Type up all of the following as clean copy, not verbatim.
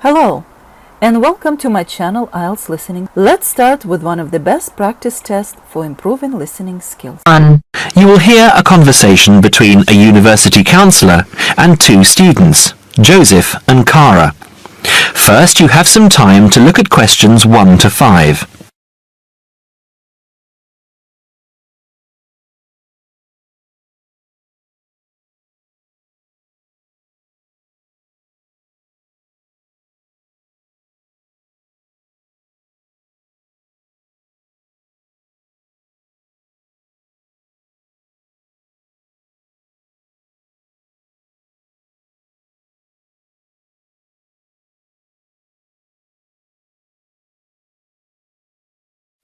Hello, and welcome to my channel Ielts Listening. Let's start with one of the best practice tests for improving listening skills. You will hear a conversation between a university counsellor and two students, Joseph and Cara. First, you have some time to look at questions 1 to 5.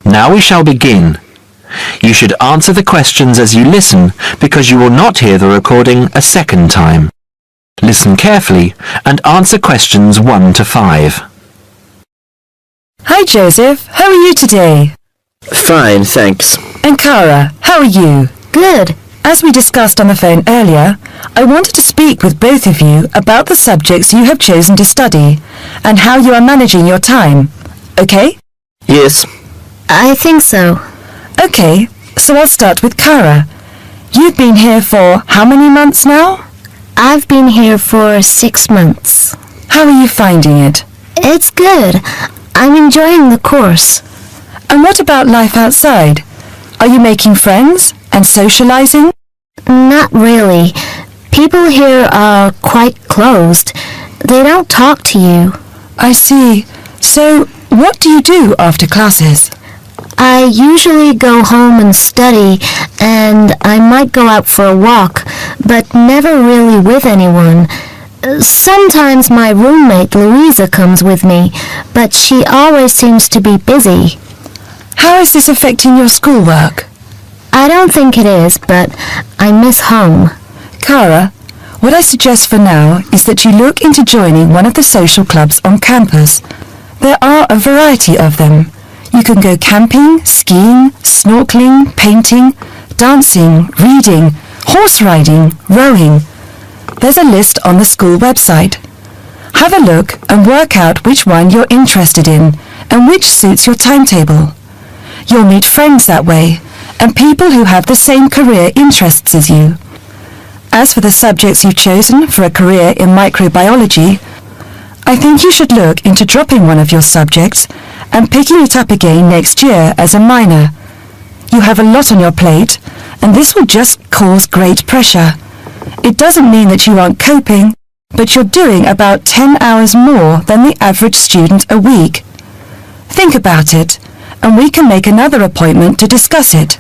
Now we shall begin. You should answer the questions as you listen because you will not hear the recording a second time. Listen carefully and answer questions 1 to 5. Hi Joseph, how are you today? Fine, thanks. And Cara, how are you? Good. As we discussed on the phone earlier, I wanted to speak with both of you about the subjects you have chosen to study and how you are managing your time. Okay? Yes. I think so. Okay, so I'll start with Cara. You've been here for how many months now? I've been here for 6 months. How are you finding it? It's good. I'm enjoying the course. And what about life outside? Are you making friends and socializing? Not really. People here are quite closed. They don't talk to you. I see. So, what do you do after classes? I usually go home and study, and I might go out for a walk, but never really with anyone. Sometimes my roommate Louisa comes with me, but she always seems to be busy. How is this affecting your schoolwork? I don't think it is, but I miss home. Cara, what I suggest for now is that you look into joining one of the social clubs on campus. There are a variety of them. You can go camping, skiing, snorkeling, painting, dancing, reading, horse riding, rowing. There's a list on the school website. Have a look and work out which one you're interested in and which suits your timetable. You'll meet friends that way and people who have the same career interests as you. As for the subjects you've chosen for a career in microbiology, I think you should look into dropping one of your subjects and picking it up again next year as a minor. You have a lot on your plate, and this will just cause great pressure. It doesn't mean that you aren't coping, but you're doing about 10 hours more than the average student a week. Think about it, and we can make another appointment to discuss it.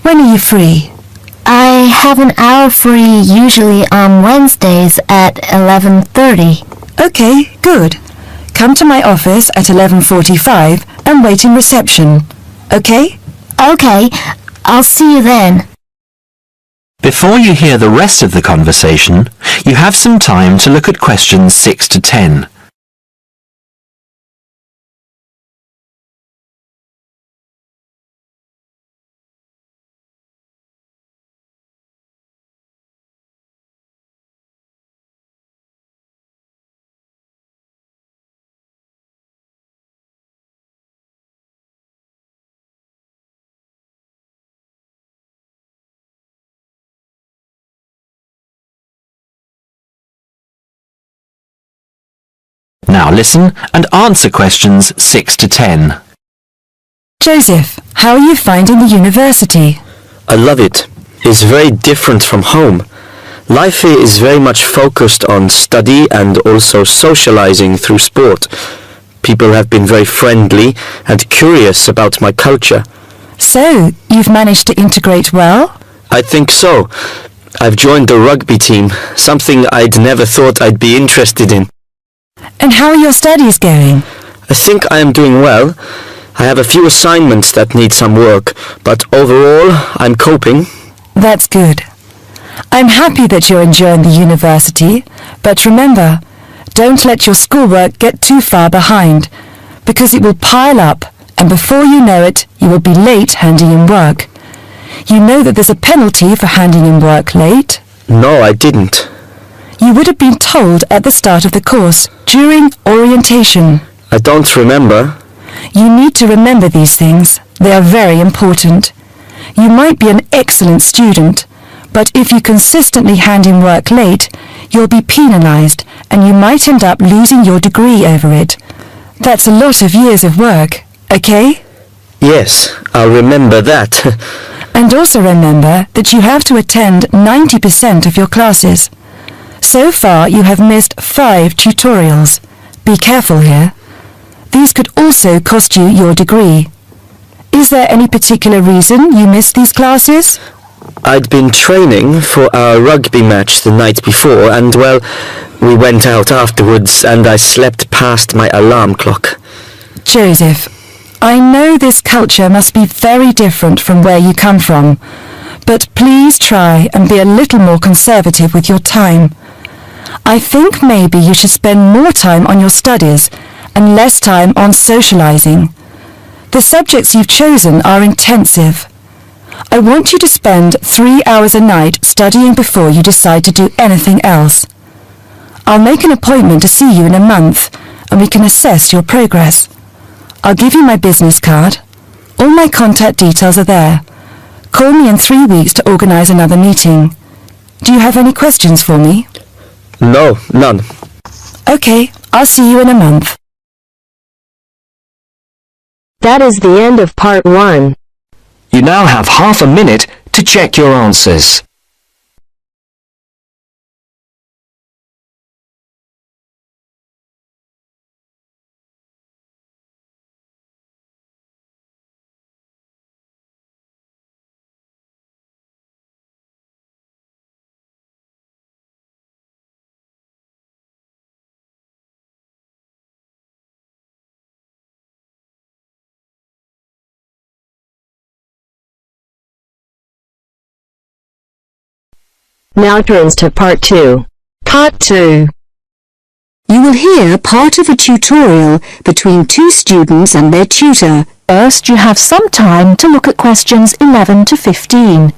When are you free? I have an hour free usually on Wednesdays at 11:30. Okay, good. Come to my office at 11:45 and wait in reception. Okay? Okay, I'll see you then. Before you hear the rest of the conversation, you have some time to look at questions 6 to 10. Now listen and answer questions 6 to 10. Joseph, how are you finding the university? I love it. It's very different from home. Life here is very much focused on study and also socializing through sport. People have been very friendly and curious about my culture. So, you've managed to integrate well? I think so. I've joined the rugby team, something I'd never thought I'd be interested in. And how are your studies going? I think I am doing well. I have a few assignments that need some work, but overall, I'm coping. That's good. I'm happy that you're enjoying the university, but remember, don't let your schoolwork get too far behind, because it will pile up, and before you know it, you will be late handing in work. You know that there's a penalty for handing in work late? No, I didn't. You would have been told at the start of the course, during orientation. I don't remember. You need to remember these things. They are very important. You might be an excellent student, but if you consistently hand in work late, you'll be penalised and you might end up losing your degree over it. That's a lot of years of work, okay? Yes, I'll remember that. And also remember that you have to attend 90% of your classes. So far you have missed 5 tutorials. Be careful here. These could also cost you your degree. Is there any particular reason you missed these classes? I'd been training for our rugby match the night before and, well, we went out afterwards and I slept past my alarm clock. Joseph, I know this culture must be very different from where you come from, but please try and be a little more conservative with your time. I think maybe you should spend more time on your studies and less time on socializing. The subjects you've chosen are intensive. I want you to spend 3 hours a night studying before you decide to do anything else. I'll make an appointment to see you in a month and we can assess your progress. I'll give you my business card. All my contact details are there. Call me in 3 weeks to organise another meeting. Do you have any questions for me? No, none. Okay, I'll see you in a month. That is the end of part 1. You now have half a minute to check your answers. Now turns to part 2. Part 2. You will hear part of a tutorial between 2 students and their tutor. First, you have some time to look at questions 11 to 15.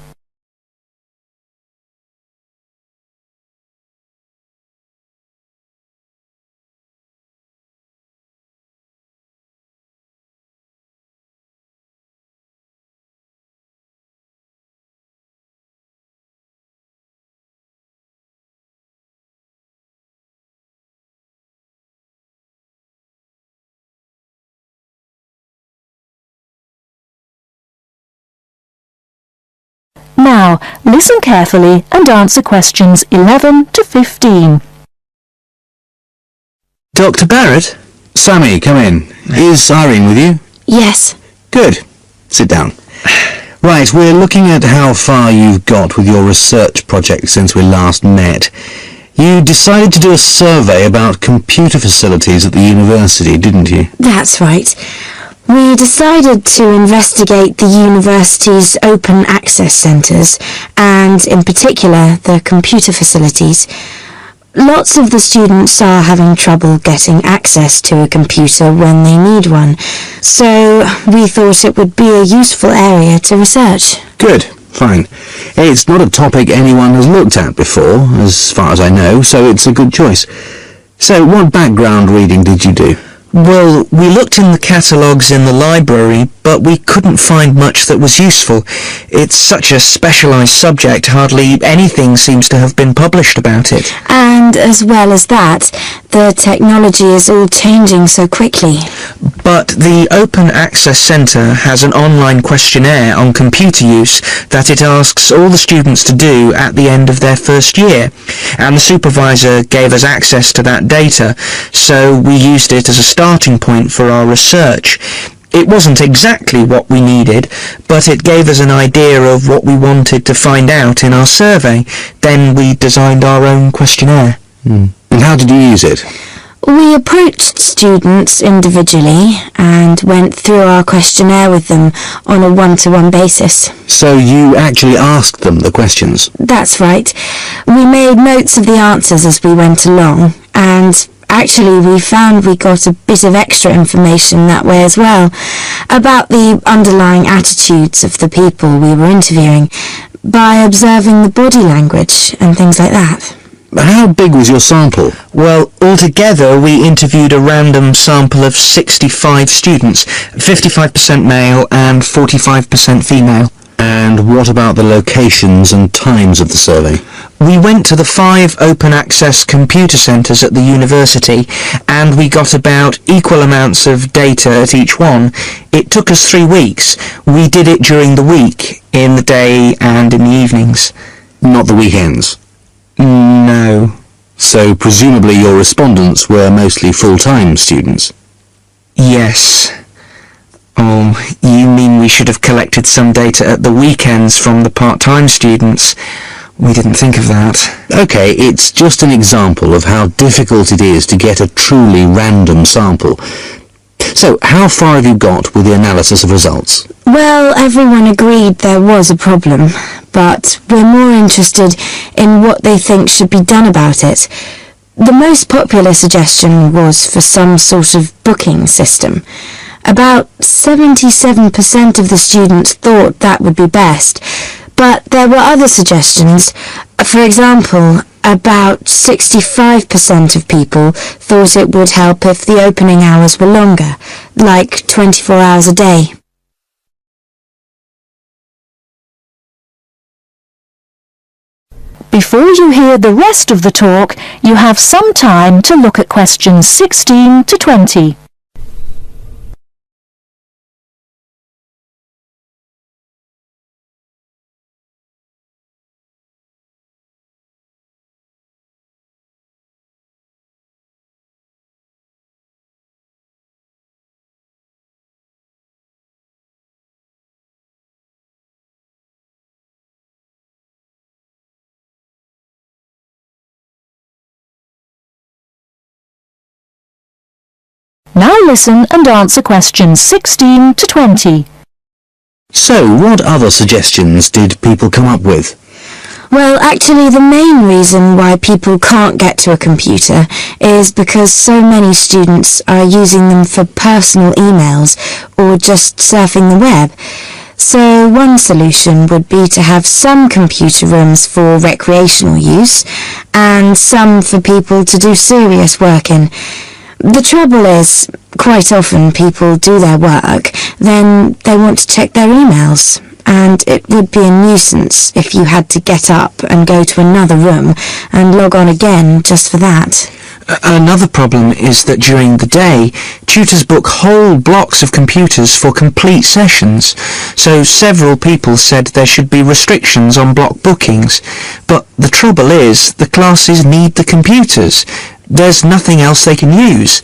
Now, listen carefully and answer questions 11 to 15. Dr. Barrett? Sammy, come in. Is Irene with you? Yes. Good. Sit down. Right, we're looking at how far you've got with your research project since we last met. You decided to do a survey about computer facilities at the university, didn't you? That's right. We decided to investigate the university's open access centres, and in particular the computer facilities. Lots of the students are having trouble getting access to a computer when they need one, so we thought it would be a useful area to research. Good. Fine. It's not a topic anyone has looked at before, as far as I know, so it's a good choice. So, what background reading did you do? Well, we looked in the catalogues in the library, but we couldn't find much that was useful. It's such a specialised subject, hardly anything seems to have been published about it. And as well as that, the technology is all changing so quickly. But the Open Access Centre has an online questionnaire on computer use that it asks all the students to do at the end of their first year, and the supervisor gave us access to that data, so we used it as a starting point for our research. It wasn't exactly what we needed, but it gave us an idea of what we wanted to find out in our survey. Then we designed our own questionnaire. And how did you use it? We approached students individually and went through our questionnaire with them on a one-to-one basis. So you actually asked them the questions? That's right. We made notes of the answers as we went along, and actually we found we got a bit of extra information that way as well, about the underlying attitudes of the people we were interviewing, by observing the body language and things like that. How big was your sample? Well, altogether we interviewed a random sample of 65 students, 55% male and 45% female. And what about the locations and times of the survey? We went to the 5 open access computer centres at the university and we got about equal amounts of data at each one. It took us 3 weeks. We did it during the week, in the day and in the evenings. Not the weekends? No. So presumably your respondents were mostly full-time students? Yes. Oh, you mean we should have collected some data at the weekends from the part-time students? We didn't think of that. Okay, it's just an example of how difficult it is to get a truly random sample. So, how far have you got with the analysis of results? Well, everyone agreed there was a problem, but we're more interested in what they think should be done about it. The most popular suggestion was for some sort of booking system. About 77% of the students thought that would be best, but there were other suggestions. For example, about 65% of people thought it would help if the opening hours were longer, like 24 hours a day. Before you hear the rest of the talk, you have some time to look at questions 16 to 20. Now listen and answer questions 16 to 20. So, what other suggestions did people come up with? Well, actually, the main reason why people can't get to a computer is because so many students are using them for personal emails or just surfing the web. So one solution would be to have some computer rooms for recreational use and some for people to do serious work in. The trouble is, quite often people do their work, then they want to check their emails, and it would be a nuisance if you had to get up and go to another room and log on again just for that. Another problem is that during the day, tutors book whole blocks of computers for complete sessions, so several people said there should be restrictions on block bookings. But the trouble is, the classes need the computers. There's nothing else they can use.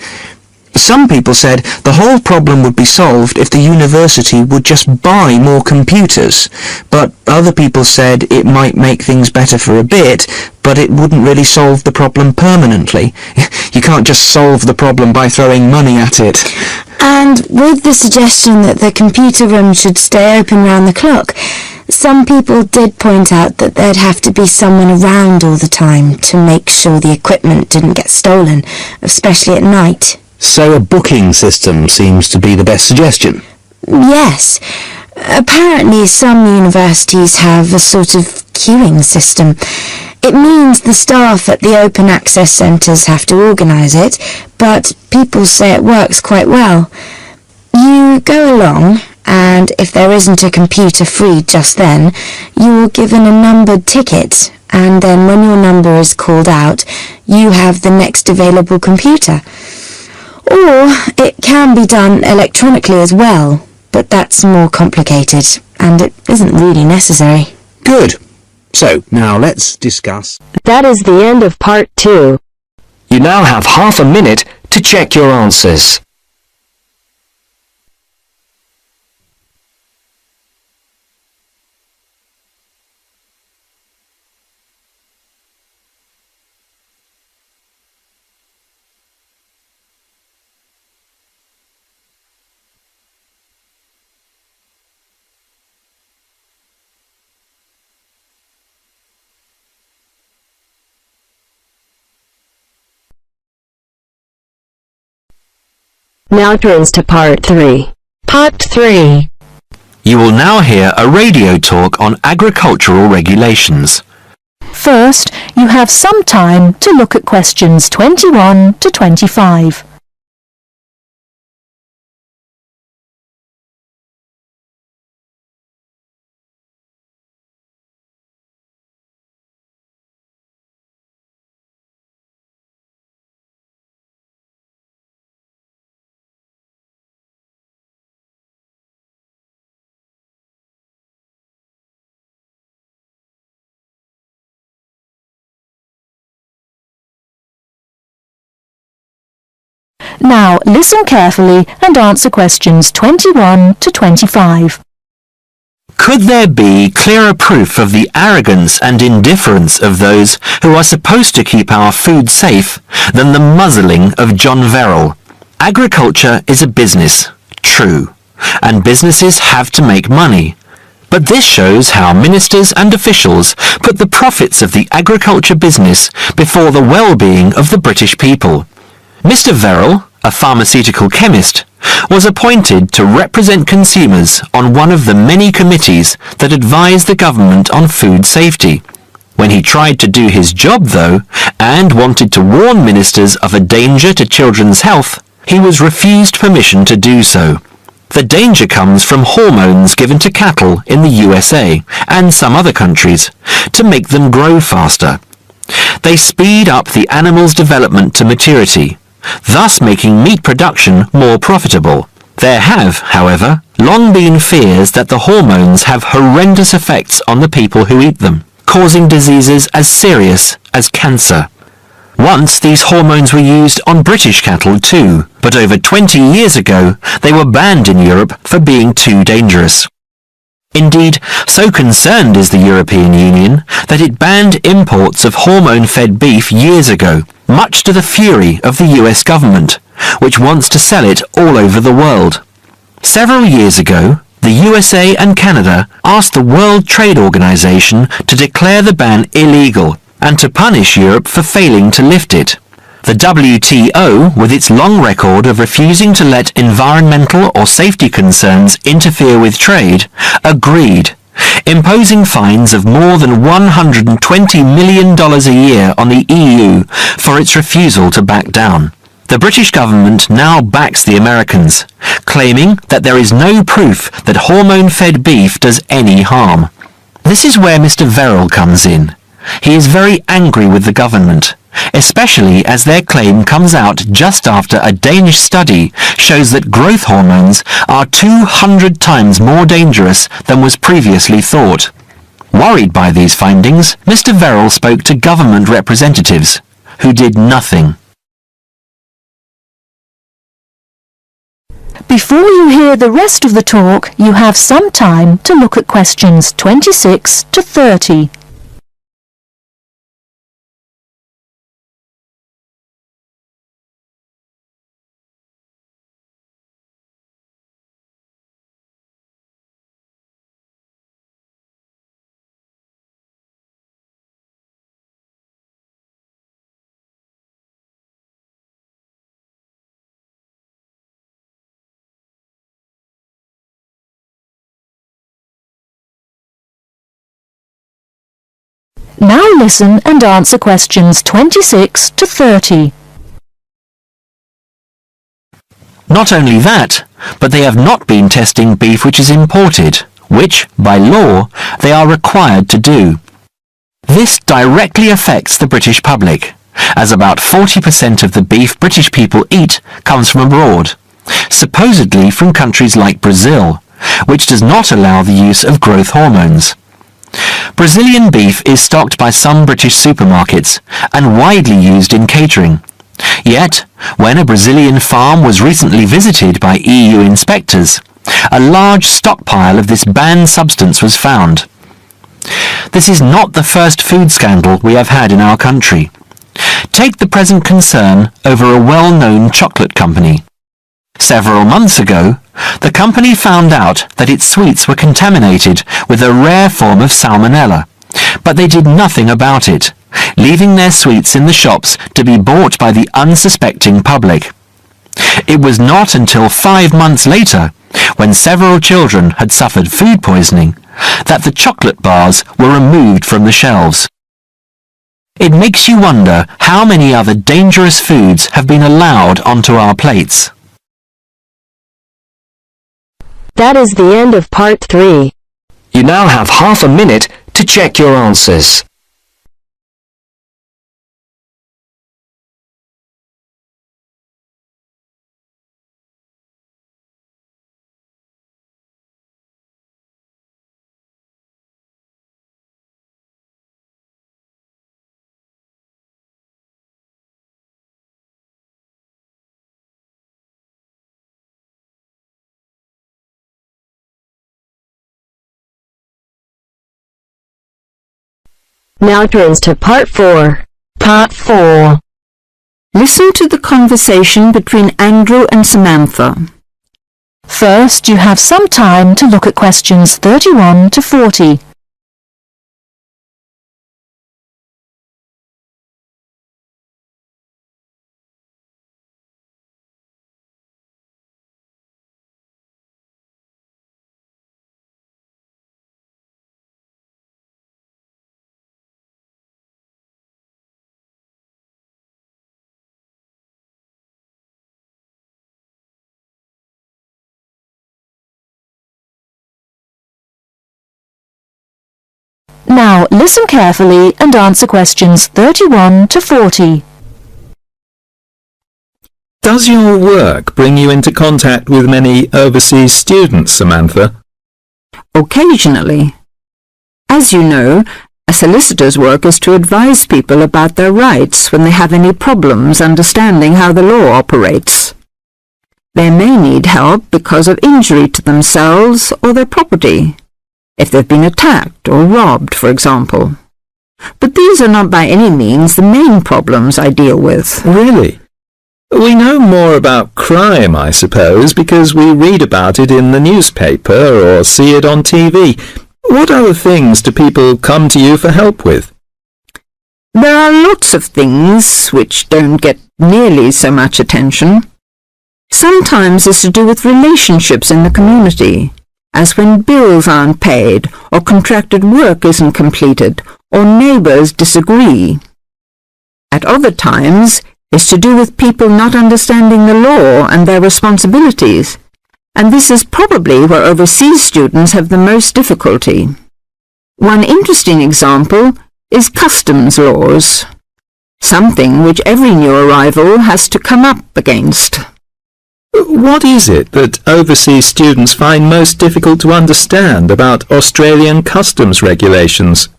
Some people said the whole problem would be solved if the university would just buy more computers, but other people said it might make things better for a bit, but it wouldn't really solve the problem permanently. You can't just solve the problem by throwing money at it. And with the suggestion that the computer room should stay open round the clock, some people did point out that there'd have to be someone around all the time to make sure the equipment didn't get stolen, especially at night. So a booking system seems to be the best suggestion. Yes. Apparently some universities have a sort of queuing system. It means the staff at the open access centres have to organise it, but people say it works quite well. You go along, and if there isn't a computer free just then, you're given a numbered ticket, and then when your number is called out, you have the next available computer. Or it can be done electronically as well, but that's more complicated, and it isn't really necessary. Good. So, now let's discuss. That is the end of part 2. You now have half a minute to check your answers. Now turns to part 3. Part 3. You will now hear a radio talk on agricultural regulations. First, you have some time to look at questions 21 to 25. Now listen carefully and answer questions 21 to 25. Could there be clearer proof of the arrogance and indifference of those who are supposed to keep our food safe than the muzzling of John Verrill? Agriculture is a business, true, and businesses have to make money. But this shows how ministers and officials put the profits of the agriculture business before the well-being of the British people. Mr. Verrill, a pharmaceutical chemist, was appointed to represent consumers on one of the many committees that advise the government on food safety. When he tried to do his job, though, and wanted to warn ministers of a danger to children's health, he was refused permission to do so. The danger comes from hormones given to cattle in the USA and some other countries to make them grow faster. They speed up the animal's development to maturity, thus making meat production more profitable. There have, however, long been fears that the hormones have horrendous effects on the people who eat them, causing diseases as serious as cancer. Once these hormones were used on British cattle too, but over 20 years ago they were banned in Europe for being too dangerous. Indeed, so concerned is the European Union that it banned imports of hormone-fed beef years ago, much to the fury of the US government, which wants to sell it all over the world. Several years ago, the USA and Canada asked the World Trade Organization to declare the ban illegal and to punish Europe for failing to lift it. The WTO, with its long record of refusing to let environmental or safety concerns interfere with trade, agreed, imposing fines of more than $120 million a year on the EU for its refusal to back down. The British government now backs the Americans, claiming that there is no proof that hormone-fed beef does any harm. This is where Mr. Verrill comes in. He is very angry with the government, especially as their claim comes out just after a Danish study shows that growth hormones are 200 times more dangerous than was previously thought. Worried by these findings, Mr. Verrill spoke to government representatives, who did nothing. Before you hear the rest of the talk, you have some time to look at questions 26 to 30. Now listen and answer questions 26 to 30. Not only that, but they have not been testing beef which is imported, which, by law, they are required to do. This directly affects the British public, as about 40% of the beef British people eat comes from abroad, supposedly from countries like Brazil, which does not allow the use of growth hormones. Brazilian beef is stocked by some British supermarkets and widely used in catering. Yet, when a Brazilian farm was recently visited by EU inspectors, a large stockpile of this banned substance was found. This is not the first food scandal we have had in our country. Take the present concern over a well-known chocolate company. Several months ago, the company found out that its sweets were contaminated with a rare form of salmonella, but they did nothing about it, leaving their sweets in the shops to be bought by the unsuspecting public. It was not until 5 months later, when several children had suffered food poisoning, that the chocolate bars were removed from the shelves. It makes you wonder how many other dangerous foods have been allowed onto our plates. That is the end of part 3. You now have half a minute to check your answers. Now turns to part 4. Part 4. Listen to the conversation between Andrew and Samantha. First, you have some time to look at questions 31 to 40. Now, listen carefully and answer questions 31 to 40. Does your work bring you into contact with many overseas students, Samantha? Occasionally. As you know, a solicitor's work is to advise people about their rights when they have any problems understanding how the law operates. They may need help because of injury to themselves or their property, if they've been attacked or robbed, for example. But these are not by any means the main problems I deal with. Really? We know more about crime, I suppose, because we read about it in the newspaper or see it on TV. What other things do people come to you for help with? There are lots of things which don't get nearly so much attention. Sometimes it's to do with relationships in the community, as when bills aren't paid, or contracted work isn't completed, or neighbours disagree. At other times, it's to do with people not understanding the law and their responsibilities, and this is probably where overseas students have the most difficulty. One interesting example is customs laws, something which every new arrival has to come up against. What is it that overseas students find most difficult to understand about Australian customs regulations?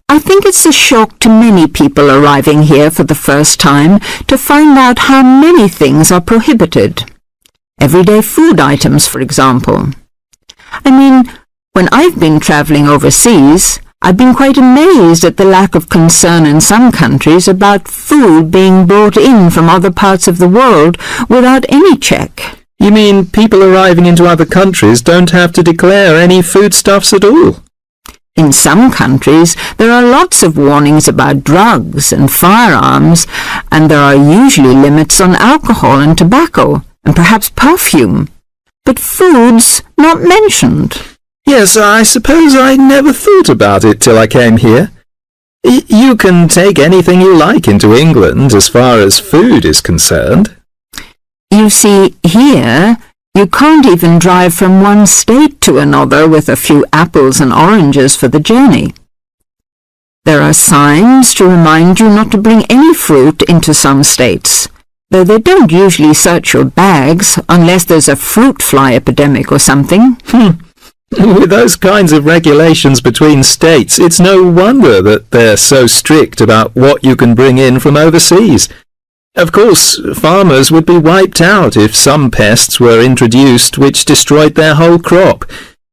I think it's a shock to many people arriving here for the first time to find out how many things are prohibited. Everyday food items, for example. I mean, when I've been travelling overseas, I've been quite amazed at the lack of concern in some countries about food being brought in from other parts of the world without any check. You mean people arriving into other countries don't have to declare any foodstuffs at all? In some countries, there are lots of warnings about drugs and firearms, and there are usually limits on alcohol and tobacco, and perhaps perfume. But food's not mentioned. Yes, I suppose I never thought about it till I came here. You can take anything you like into England as far as food is concerned. You see, here, you can't even drive from one state to another with a few apples and oranges for the journey. There are signs to remind you not to bring any fruit into some states, though they don't usually search your bags unless there's a fruit fly epidemic or something. With those kinds of regulations between states, it's no wonder that they're so strict about what you can bring in from overseas. Of course, farmers would be wiped out if some pests were introduced which destroyed their whole crop.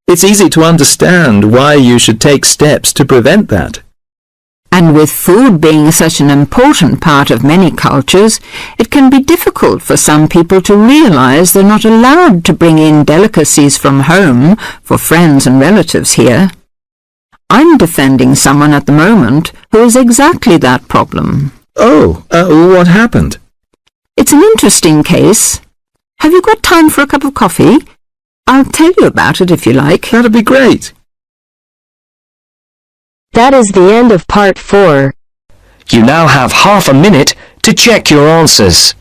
It's easy to understand why you should take steps to prevent that. And with food being such an important part of many cultures, it can be difficult for some people to realize they're not allowed to bring in delicacies from home for friends and relatives here. I'm defending someone at the moment who has exactly that problem. Oh, what happened? It's an interesting case. Have you got time for a cup of coffee? I'll tell you about it if you like. That'd be great. That is the end of part 4. You now have half a minute to check your answers.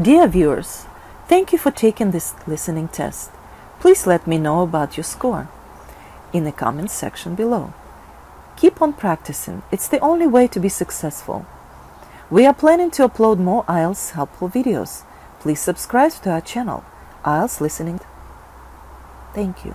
Dear viewers, thank you for taking this listening test. Please let me know about your score in the comments section below. Keep on practicing, it's the only way to be successful. We are planning to upload more IELTS helpful videos. Please subscribe to our channel, IELTS Listening. Thank you.